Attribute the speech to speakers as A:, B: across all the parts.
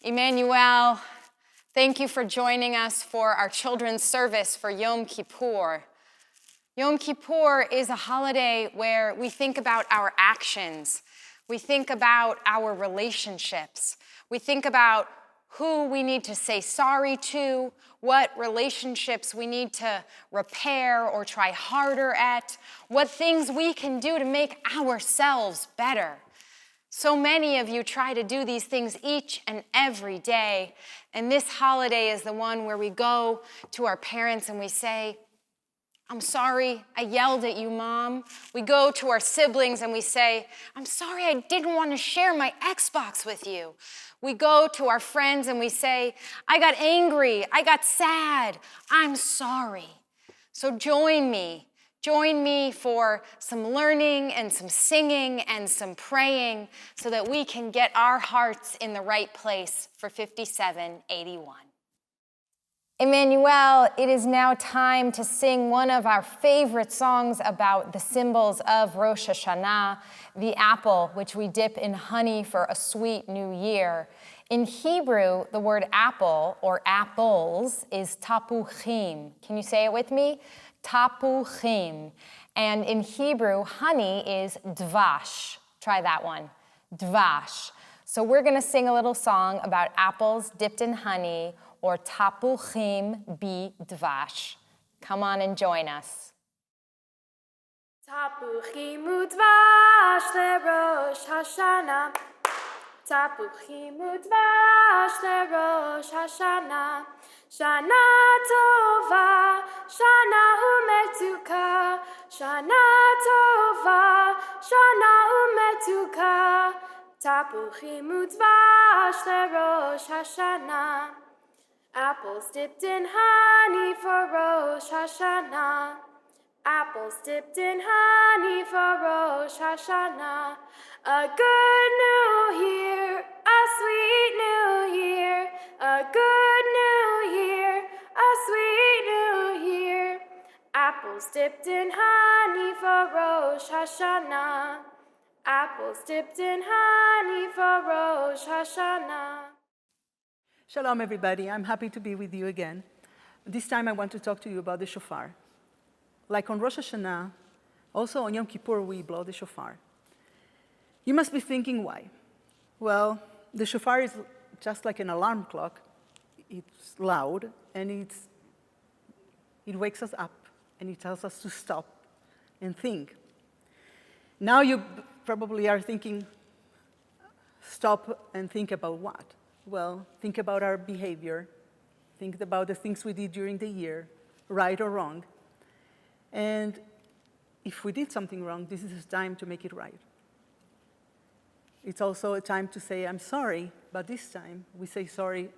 A: Emmanuel, thank you for joining us for our children's service for Yom Kippur. Yom Kippur is a holiday where we think about our actions. We think about our relationships. We think about who we need to say sorry to, what relationships we need to repair or try harder at, what things we can do to make ourselves better. So many of you try to do these things each and every day, and this holiday is the one where we go to our parents and we say, I'm sorry, I yelled at you, Mom. We go to our siblings and we say, I'm sorry, I didn't want to share my Xbox with you. We go to our friends and we say, I got angry, I got sad, I'm sorry. So join me for some learning and some singing and some praying so that we can get our hearts in the right place for 5781. Emmanuel, it is now time to sing one of our favorite songs about the symbols of Rosh Hashanah, the apple, which we dip in honey for a sweet new year. In Hebrew, the word apple or apples is tapuchim. Can you say it with me? Tapuchim. And in Hebrew, honey is dvash. Try that one. Dvash. So we're going to sing a little song about apples dipped in honey, or tapuchim bi dvash. Come on and join us.
B: Tapuchim udvash leRosh Hashanah. Tapuchim udvash leRosh Hashanah. Shana tova, shana umetuka. Shana tova, shana umetuka. Tapuchim udvash leRosh Hashanah. Apples dipped in honey for Rosh Hashanah. Apples dipped in honey for Rosh Hashanah. A good new year, a sweet new year. A good new year, a sweet new year. Apples dipped in honey for Rosh Hashanah. Apples dipped in honey for Rosh Hashanah.
C: Shalom, everybody. I'm happy to be with you again. This time I want to talk to you about the shofar. Like on Rosh Hashanah, also on Yom Kippur, we blow the shofar. You must be thinking, why? Well, the shofar is just like an alarm clock. It's loud, and it wakes us up, and it tells us to stop and think. Now you probably are thinking, stop and think about what? Well, think about our behavior. Think about the things we did during the year, right or wrong. And if we did something wrong, this is a time to make it right. It's also a time to say, I'm sorry, but this time we say sorry,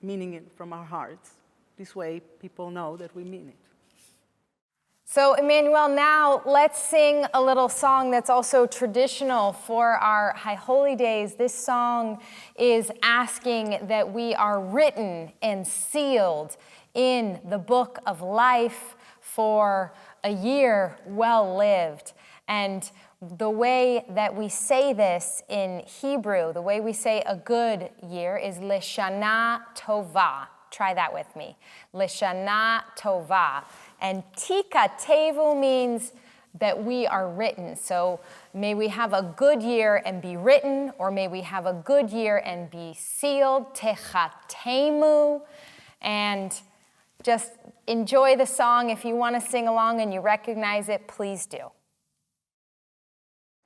C: meaning it from our hearts. This way, people know that we mean it.
A: So, Emmanuel, now let's sing a little song that's also traditional for our High Holy Days. This song is asking that we are written and sealed in the book of life for a year well lived. And the way that we say this in Hebrew, the way we say a good year is Leshana Tova. Try that with me. Leshana Tova. And Tika Tevu means that we are written. So may we have a good year and be written, or may we have a good year and be sealed. Techatemu. And just enjoy the song. If you want to sing along and you recognize it, please do.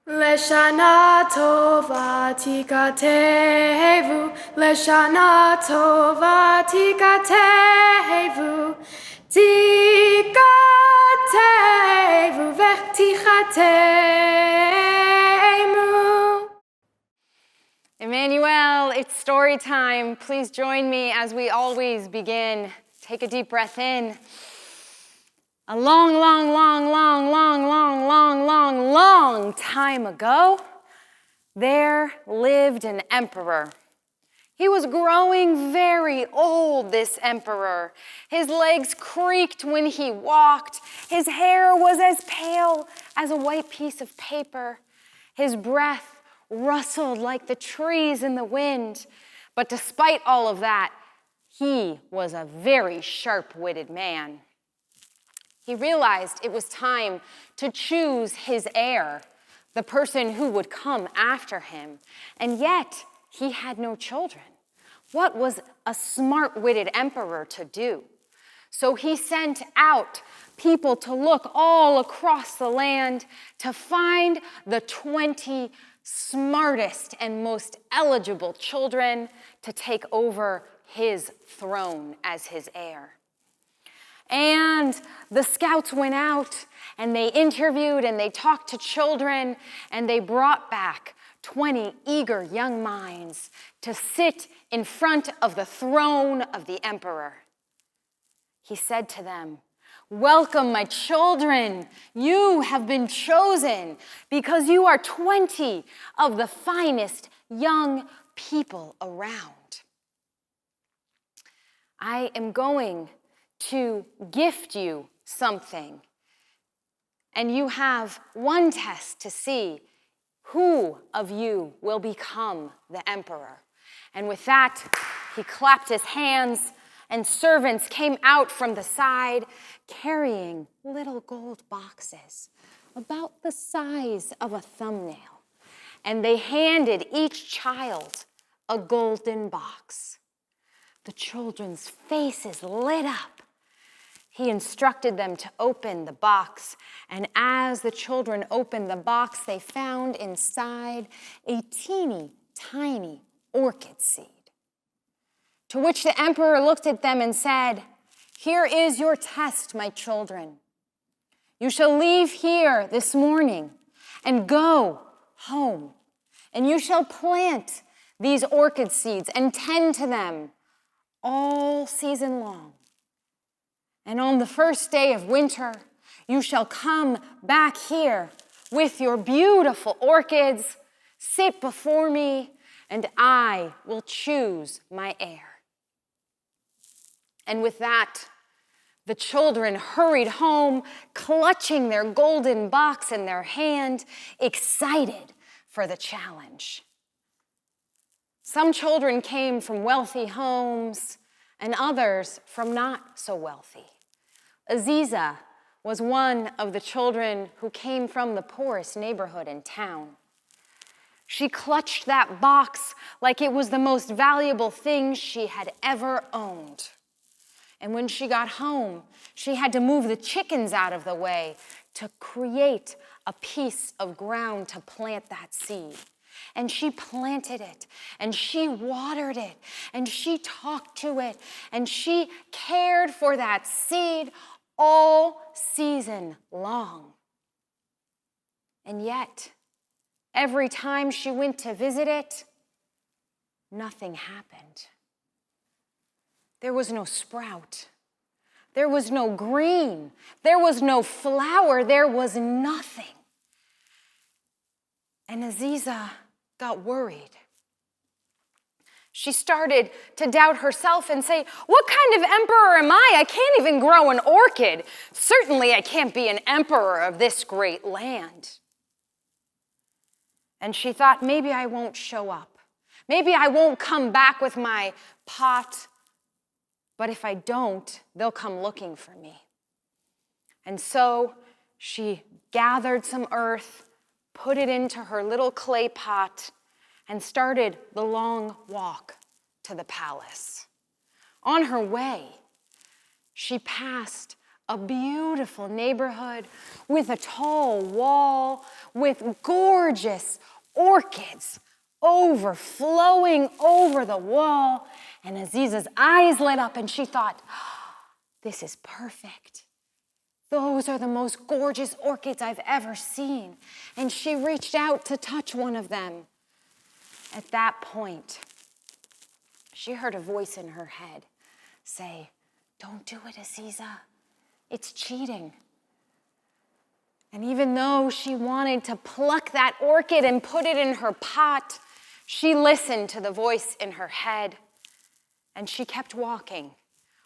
B: Leshana tova tikatevu, Leshana tova tikatevu, tikatevu v'tichatemu.
A: Emmanuel, it's story time. Please join me as we always begin. Take a deep breath in. A long time ago, there lived an emperor. He was growing very old, this emperor. His legs creaked when he walked. His hair was as pale as a white piece of paper. His breath rustled like the trees in the wind. But despite all of that, he was a very sharp-witted man. He realized it was time to choose his heir, the person who would come after him. And yet, he had no children. What was a smart-witted emperor to do? So he sent out people to look all across the land to find the 20 smartest and most eligible children to take over his throne as his heir. And the scouts went out and they interviewed and they talked to children and they brought back 20 eager young minds to sit in front of the throne of the emperor. He said to them, "Welcome, my children. You have been chosen because you are 20 of the finest young people around. I am going to gift you something, and you have one test to see who of you will become the emperor." And with that, he clapped his hands, and servants came out from the side carrying little gold boxes about the size of a thumbnail. And they handed each child a golden box. The children's faces lit up. He instructed them to open the box, and as the children opened the box, they found inside a teeny tiny orchid seed. To which the emperor looked at them and said, "Here is your test, my children. You shall leave here this morning and go home, and you shall plant these orchid seeds and tend to them all season long. And on the first day of winter, you shall come back here with your beautiful orchids, sit before me, and I will choose my heir." And with that, the children hurried home, clutching their golden box in their hand, excited for the challenge. Some children came from wealthy homes, and others from not so wealthy. Aziza was one of the children who came from the poorest neighborhood in town. She clutched that box like it was the most valuable thing she had ever owned. And when she got home, she had to move the chickens out of the way to create a piece of ground to plant that seed. And she planted it, and she watered it, and she talked to it, and she cared for that seed all season long. And yet, every time she went to visit it, nothing happened. There was no sprout. There was no green. There was no flower. There was nothing. And Aziza got worried. She started to doubt herself and say, "What kind of emperor am I? I can't even grow an orchid. Certainly I can't be an emperor of this great land." And she thought, maybe I won't show up. Maybe I won't come back with my pot. But if I don't, they'll come looking for me. And so she gathered some earth, put it into her little clay pot, and started the long walk to the palace. On her way, she passed a beautiful neighborhood with a tall wall, with gorgeous orchids overflowing over the wall. And Aziza's eyes lit up and she thought, this is perfect. Those are the most gorgeous orchids I've ever seen. And she reached out to touch one of them. At that point, she heard a voice in her head say, "Don't do it, Aziza. It's cheating." And even though she wanted to pluck that orchid and put it in her pot, she listened to the voice in her head, and she kept walking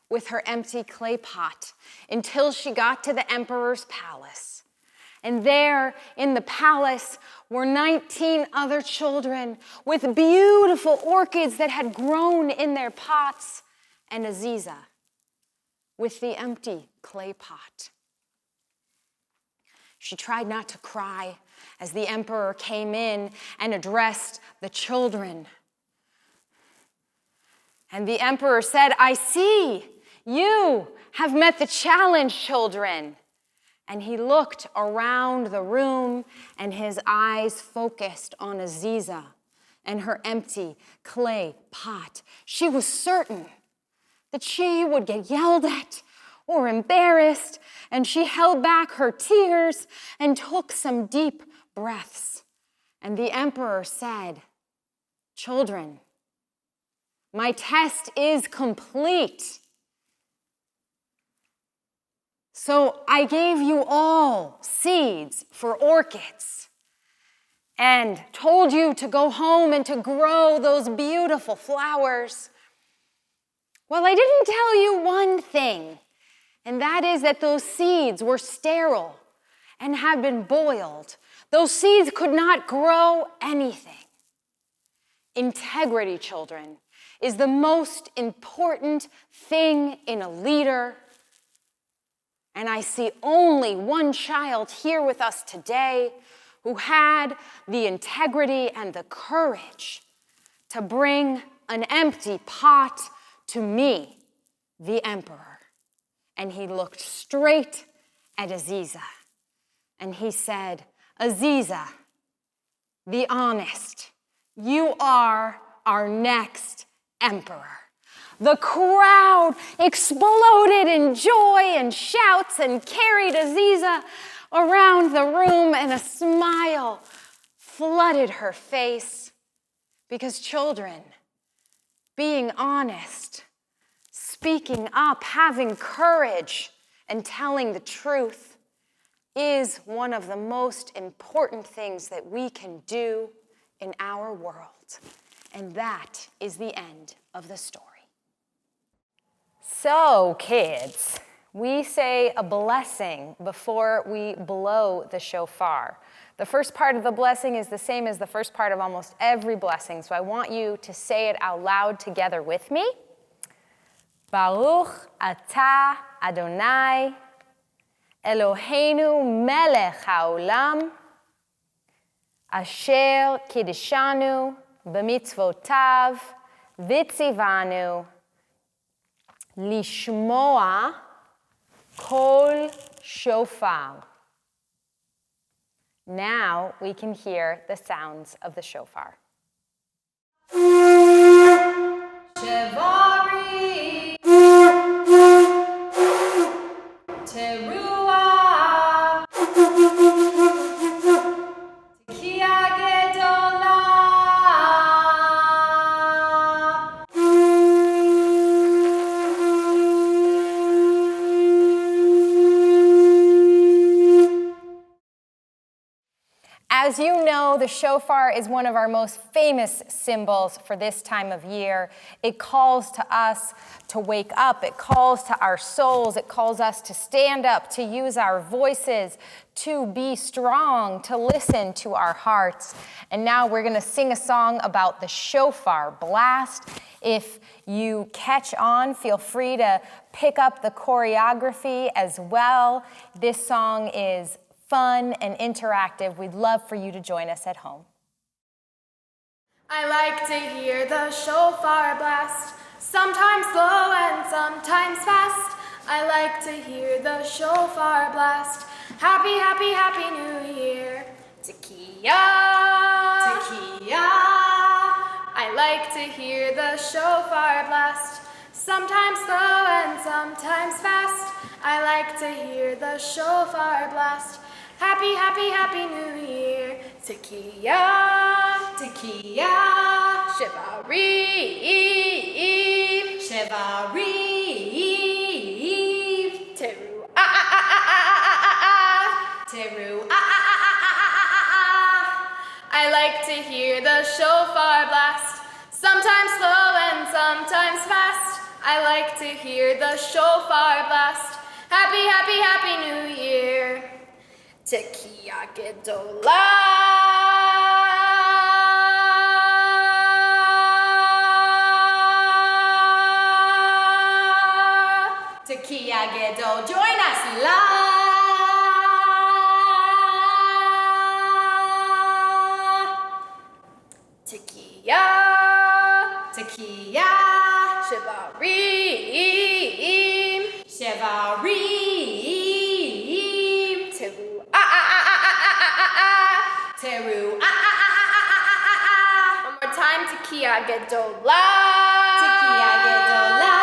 A: with her empty clay pot until she got to the emperor's palace. And there in the palace were 19 other children with beautiful orchids that had grown in their pots, and Aziza with the empty clay pot. She tried not to cry as the emperor came in and addressed the children. And the emperor said, "I see, you have met the challenge, children." And he looked around the room, and his eyes focused on Aziza and her empty clay pot. She was certain that she would get yelled at or embarrassed, and she held back her tears and took some deep breaths. And the emperor said, "Children, my test is complete. So I gave you all seeds for orchids and told you to go home and to grow those beautiful flowers. Well, I didn't tell you one thing, and that is that those seeds were sterile and had been boiled. Those seeds could not grow anything. Integrity, children, is the most important thing in a leader. And I see only one child here with us today who had the integrity and the courage to bring an empty pot to me, the emperor." And he looked straight at Aziza, and he said, "Aziza, the honest, you are our next emperor." The crowd exploded in joy and shouts and carried Aziza around the room, and a smile flooded her face. Because children, being honest, speaking up, having courage, and telling the truth is one of the most important things that we can do in our world. And that is the end of the story. So, kids, we say a blessing before we blow the shofar. The first part of the blessing is the same as the first part of almost every blessing, so I want you to say it out loud together with me. Baruch atah Adonai, Eloheinu melech haolam, asher kiddushanu b'mitzvotav v'tzivanu lishmoa kol shofar. Now we can hear the sounds of the shofar. Shevari, teruah, tekiah gedolah. As you know, the shofar is one of our most famous symbols for this time of year. It calls to us to wake up. It calls to our souls. It calls us to stand up, to use our voices, to be strong, to listen to our hearts. And now we're going to sing a song about the shofar blast. If you catch on, feel free to pick up the choreography as well. This song is fun and interactive. We'd love for you to join us at home.
B: I like to hear the shofar blast, sometimes slow and sometimes fast. I like to hear the shofar blast. Happy, happy, happy New Year. Tekiah, tekiah. I like to hear the shofar blast, sometimes slow and sometimes fast. I like to hear the shofar blast. Happy, happy, happy New Year. Tekiah, tekiah. Shevarim, shevarim. Teru, ah, ah, ah, ah, ah, ah, ah, ah. Teru, ah, ah, ah, ah, ah, ah, ah. I like to hear the shofar blast, sometimes slow and sometimes fast. I like to hear the shofar blast. Happy, happy, happy New Year. Tekiya gedola.
A: Tekiya Gedol, join us, la.
B: Tekiya.
A: Tekiya.
B: Shevarim.
A: Shevarim.
B: Teru.
A: Teru.
B: One more time. Tekiya gedola.
A: Tekiya Gedola.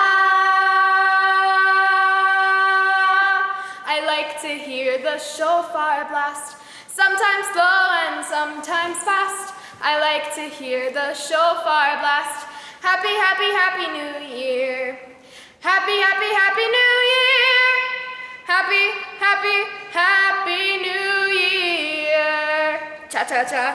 B: I like to hear the shofar blast, sometimes slow and sometimes fast. I like to hear the shofar blast. Happy, happy, happy New Year. Happy, happy, happy New Year. Happy, happy, happy New Year. Cha cha cha.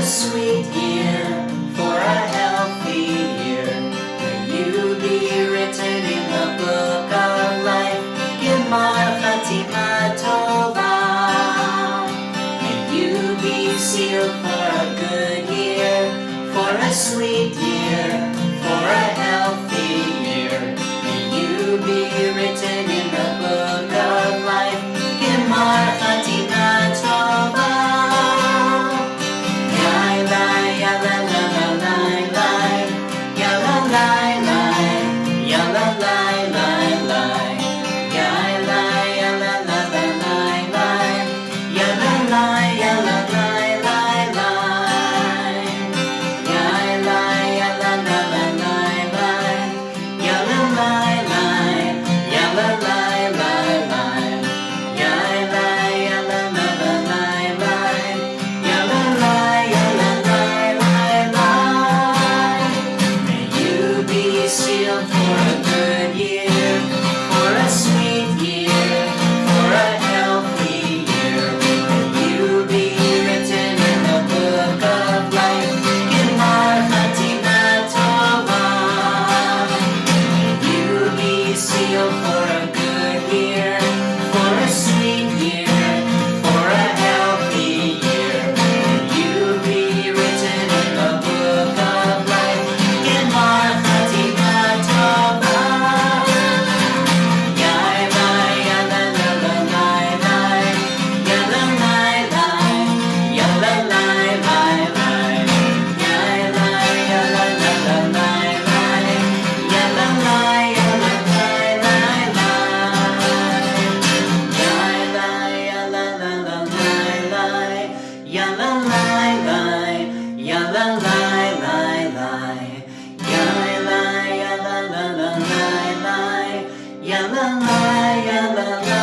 D: Sweet year, for a healthy year. May you be written in the book of life. Gimar Chatima Tova. May you be sealed for a good year, for a sweet year, for a healthy year. May you be written in the book of life. Gimar Chatima Tova. Ya la la